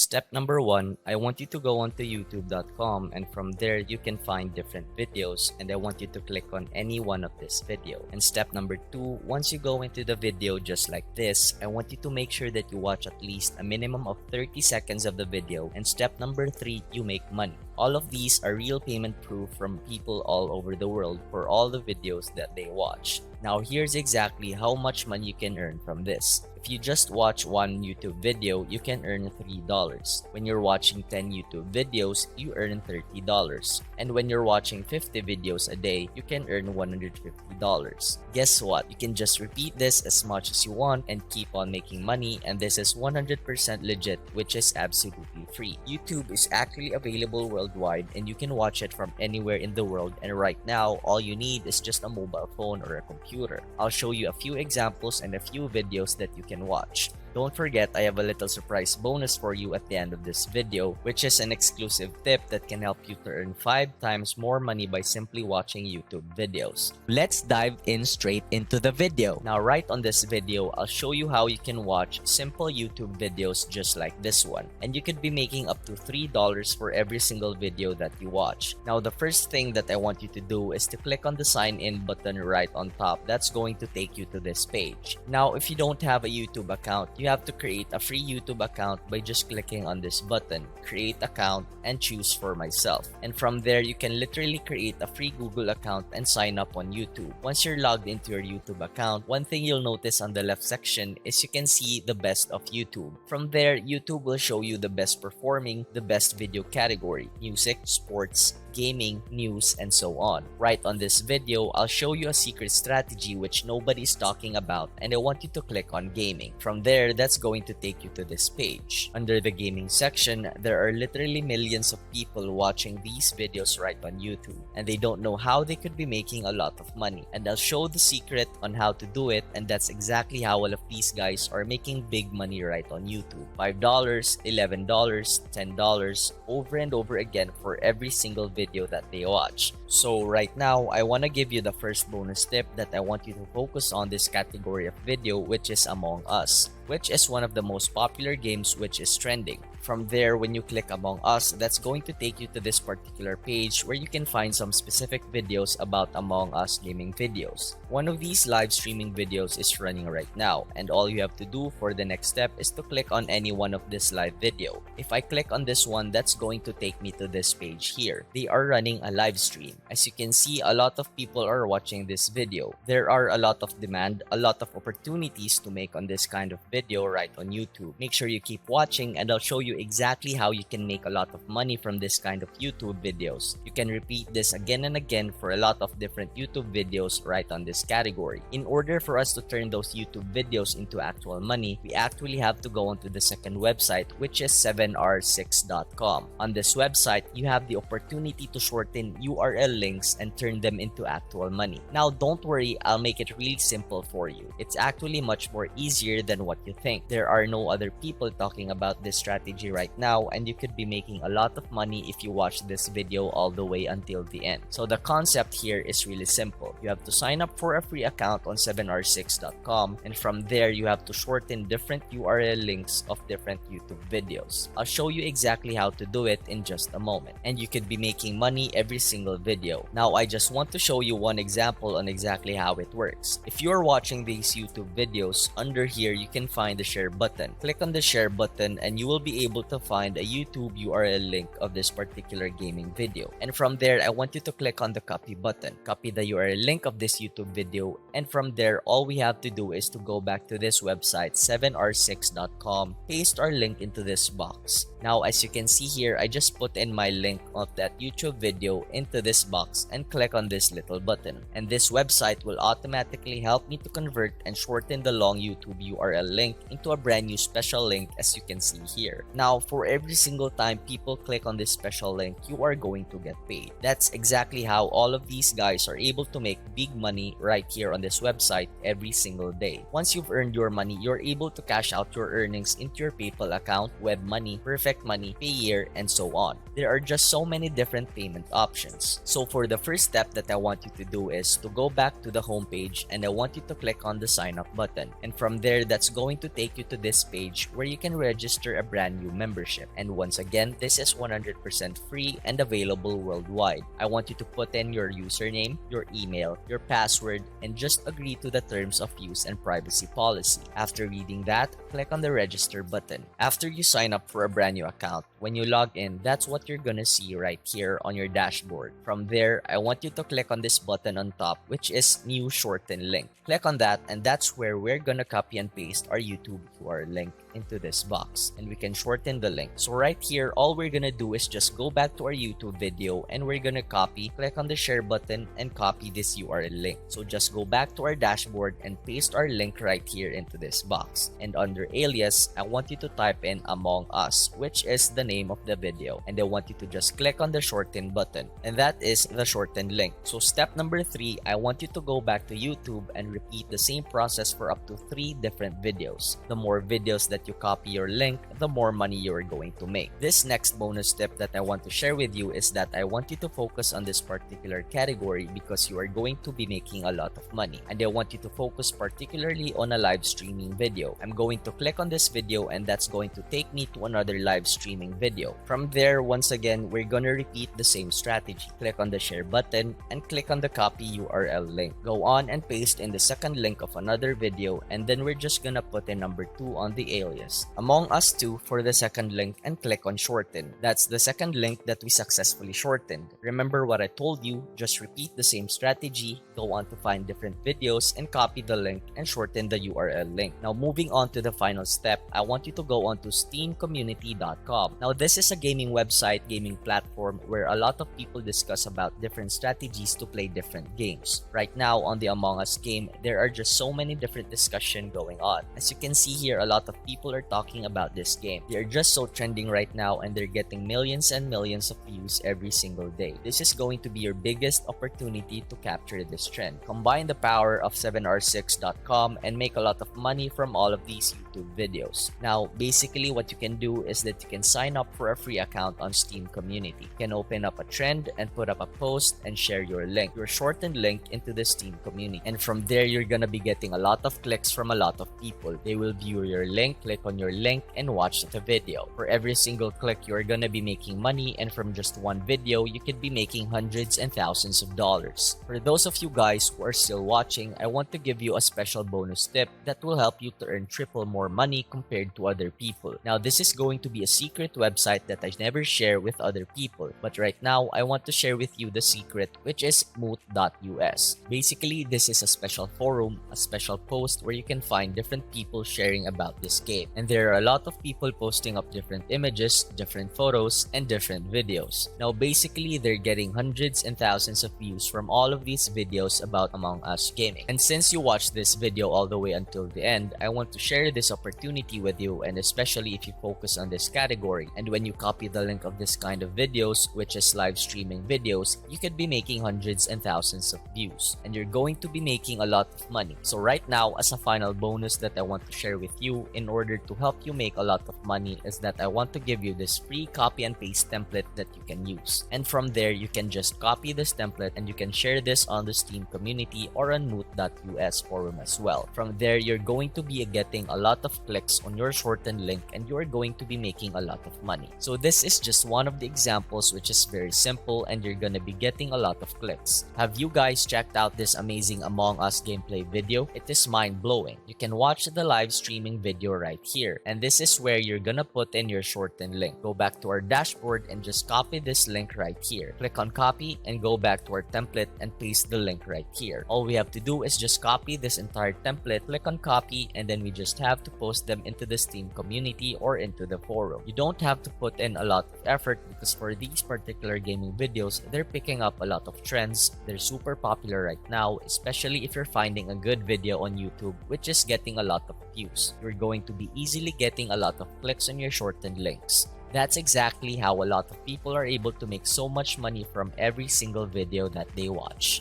Step number 1, I want you to go onto youtube.com, and from there you can find different videos, and I want you to click on any one of this video. And step number 2, once you go into the video just like this, I want you to make sure that you watch at least a minimum of 30 seconds of the video. And step number 3, you make money. All of these are real payment proof from people all over the world for all the videos that they watch. Now here's exactly how much money you can earn from this. If you just watch one YouTube video, you can earn $3. When you're watching 10 YouTube videos, you earn $30. And when you're watching 50 videos a day, you can earn $150. Guess what? You can just repeat this as much as you want and keep on making money, and this is 100% legit, which is absolutely free. YouTube is actually available worldwide, and you can watch it from anywhere in the world, and right now, all you need is just a mobile phone or a computer. I'll show you a few examples and a few videos that you can watch. Don't forget, I have a little surprise bonus for you at the end of this video, which is an exclusive tip that can help you to earn 5 times more money by simply watching YouTube videos. Let's dive in straight into the video. Now, right on this video, I'll show you how you can watch simple YouTube videos just like this one. And you could be making up to $3 for every single video that you watch. Now, the first thing that I want you to do is to click on the sign in button right on top. That's going to take you to this page. Now, if you don't have a YouTube account, you have to create a free YouTube account by just clicking on this button, create account, and choose for myself. And from there, you can literally create a free Google account and sign up on YouTube. Once you're logged into your YouTube account, one thing you'll notice on the left section is you can see the best of YouTube. From there, YouTube will show you the best performing, the best video category, music, sports, gaming, news, and so on. Right on this video, I'll show you a secret strategy which nobody's talking about, and I want you to click on gaming. From there, that's going to take you to this page. Under the gaming section, there are literally millions of people watching these videos right on YouTube, and they don't know how they could be making a lot of money. And I'll show the secret on how to do it, and that's exactly how all of these guys are making big money right on YouTube. $5, $11, $10, over and over again for every single video that they watch. So right now, I want to give you the first bonus tip that I want you to focus on this category of video, which is Among Us, which is one of the most popular games which is trending. From there, when you click Among Us, that's going to take you to this particular page where you can find some specific videos about Among Us gaming videos. One of these live streaming videos is running right now, and all you have to do for the next step is to click on any one of this live video. If I click on this one, that's going to take me to this page here. They are running a live stream. As you can see, a lot of people are watching this video. There are a lot of demand, a lot of opportunities to make on this kind of video right on YouTube. Make sure you keep watching, and I'll show you exactly how you can make a lot of money from this kind of YouTube videos. You can repeat this again and again for a lot of different YouTube videos right on this category. In order for us to turn those YouTube videos into actual money, we actually have to go onto the second website, which is 7r6.com. On this website, you have the opportunity to shorten URL links and turn them into actual money. Now, don't worry, I'll make it really simple for you. It's actually much more easier than what you think. There are no other people talking about this strategy right now, and you could be making a lot of money if you watch this video all the way until the end. So the concept here is really simple. You have to sign up for a free account on 7r6.com, and from there you have to shorten different URL links of different YouTube videos. I'll show you exactly how to do it in just a moment, and you could be making money every single video. Now, I just want to show you one example on exactly how it works. If you're watching these YouTube videos, under here you can find the share button. Click on the share button and you will be able to find a YouTube URL link of this particular gaming video. And from there, I want you to click on the copy button. Copy the URL link of this YouTube video, and from there, all we have to do is to go back to this website, 7r6.com, paste our link into this box. Now, as you can see here, I just put in my link of that YouTube video into this box and click on this little button. And this website will automatically help me to convert and shorten the long YouTube URL link into a brand new special link, as you can see here. Now, for every single time people click on this special link, you are going to get paid. That's exactly how all of these guys are able to make big money right here on this website every single day. Once you've earned your money, you're able to cash out your earnings into your PayPal account, Web Money, Perfect Money, Payeer, and so on. There are just so many different payment options. So for the first step that I want you to do is to go back to the home page, and I want you to click on the sign up button. And from there, that's going to take you to this page where you can register a brand new value membership. And once again, this is 100% free and available worldwide. I want you to put in your username, your email, your password, and just agree to the terms of use and privacy policy. After reading that, click on the register button. After you sign up for a brand new account, when you log in, that's what you're gonna see right here on your dashboard. From there, I want you to click on this button on top, which is new shorten link. Click on that, and that's where we're gonna copy and paste our YouTube URL link into this box, and we can shorten the link. So right here, all we're gonna do is just go back to our YouTube video, and we're gonna copy, click on the share button, and copy this URL link. So just go back to our dashboard and paste our link right here into this box. And under alias, I want you to type in Among Us, which is the name of the video, and I want you to just click on the shorten button, and that is the shortened link. So step number 3, I want you to go back to YouTube and repeat the same process for up to 3 different videos. The more videos that you copy your link, the more money you are going to make. This next bonus tip that I want to share with you is that I want you to focus on this particular category because you are going to be making a lot of money, and I want you to focus particularly on a live streaming video. I'm going to click on this video, and that's going to take me to another live streaming video. From there, once again, we're gonna repeat the same strategy. Click on the share button and click on the copy URL link. Go on and paste in the second link of another video, and then we're just gonna put in number 2 on the alias, Among Us 2 for the second link, and click on shorten. That's the second link that we successfully shortened. Remember what I told you, just repeat the same strategy, go on to find different videos and copy the link and shorten the URL link. Now moving on to the final step, I want you to go on to steamcommunity.com. Now this is a gaming website, gaming platform where a lot of people discuss about different strategies to play different games. Right now on the Among Us game, there are just so many different discussions going on. As you can see here, a lot of people are talking about this game. They're just so trending right now, and they're getting millions and millions of views every single day. This is going to be your biggest opportunity to capture this trend. Combine the power of 7r6.com and make a lot of money from all of these YouTube videos. Now, basically what you can do is that you can sign up for a free account on Steam Community. You can open up a trend and put up a post and share your link, your shortened link into the Steam Community. And from there, you're gonna be getting a lot of clicks from a lot of people. They will view your link, click on your link, and watch the video. For every single click, you're gonna be making money, and from just one video, you could be making hundreds and thousands of dollars. For those of you guys who are still watching, I want to give you a special bonus tip that will help you to earn triple more money compared to other people. Now, this is going to be a secret website that I never share with other people, but right now, I want to share with you the secret, which is moot.us. Basically, this is a special forum, a special post where you can find different people sharing about this game. And there are a lot of people posting up different images, different photos, and different videos. Now, basically, they're getting hundreds and thousands of views from all of these videos about Among Us gaming. And since you watched this video all the way until the end, I want to share this opportunity with you, and especially if you focus on this category. And when you copy the link of this kind of videos, which is live streaming videos, you could be making hundreds and thousands of views, and you're going to be making a lot of money. So right now, as a final bonus that I want to share with you in order to help you make a lot of money is that I want to give you this free copy and paste template that you can use. And from there, you can just copy this template and you can share this on the Steam Community or on moot.us forum as well. From there, you're going to be getting a lot of clicks on your shortened link, and you're going to be making a lot of money. So this is just one of the examples, which is very simple, and you're gonna be getting a lot of clicks. Have you guys checked out this amazing Among Us gameplay video? It is mind-blowing. You can watch the live streaming video right here, and this is where you're gonna put in your shortened link. Go back to our dashboard and just copy this link right here. Click on copy and go back to our template and paste the link right here. All we have to do is just copy this entire template, click on copy, and then we just have to post them into the Steam Community or into the forum. You don't have to put in a lot of effort because for these particular gaming videos, they're picking up a lot of trends. They're super popular right now, especially if you're finding a good video on YouTube which is getting a lot of views. You're going to be easily getting a lot of clicks on your shortened links. That's exactly how a lot of people are able to make so much money from every single video that they watch.